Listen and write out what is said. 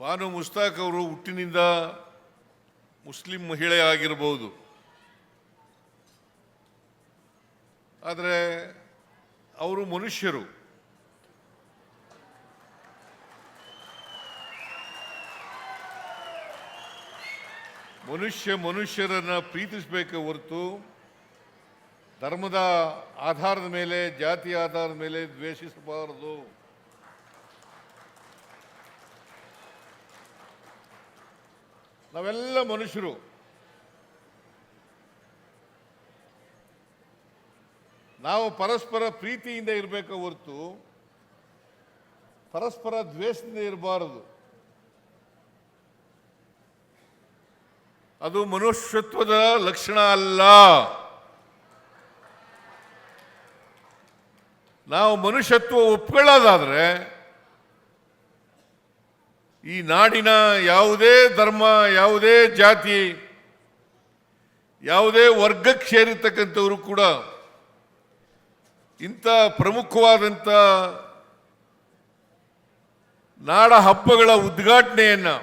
ಬಾನು ಮುಸ್ತಾಕ್ ಅವರು ಹುಟ್ಟಿನಿಂದ ಮುಸ್ಲಿಂ ಮಹಿಳೆ ಆಗಿರಬಹುದು, ಆದರೆ ಅವರು ಮನುಷ್ಯರು. ಮನುಷ್ಯರನ್ನ ಪ್ರೀತಿಸಬೇಕೆ ಹೊರತು ಧರ್ಮದ ಆಧಾರದ ಮೇಲೆ, ಜಾತಿಯ ಆಧಾರದ ಮೇಲೆ ದ್ವೇಷಿಸಬಾರದು. ನಾವೆಲ್ಲ ಮನುಷ್ಯರು. ನಾವು ಪರಸ್ಪರ ಪ್ರೀತಿಯಿಂದ ಇರಬೇಕೆ ಹೊರತು ಪರಸ್ಪರ ದ್ವೇಷದಿಂದ ಇರಬಾರದು. ಅದು ಮನುಷ್ಯತ್ವದ ಲಕ್ಷಣ ಅಲ್ಲ. ನಾವು ಮನುಷ್ಯತ್ವ ಒಪ್ಕೊಳ್ಳೋದಾದ್ರೆ ಈ ನಾಡಿನ ಯಾವುದೇ ಧರ್ಮ, ಯಾವುದೇ ಜಾತಿ, ಯಾವುದೇ ವರ್ಗಕ್ಕೆ ಸೇರಿರ್ತಕ್ಕಂಥವರು ಕೂಡ ಇಂಥ ಪ್ರಮುಖವಾದಂಥ ನಾಡ ಹಬ್ಬಗಳ ಉದ್ಘಾಟನೆಯನ್ನು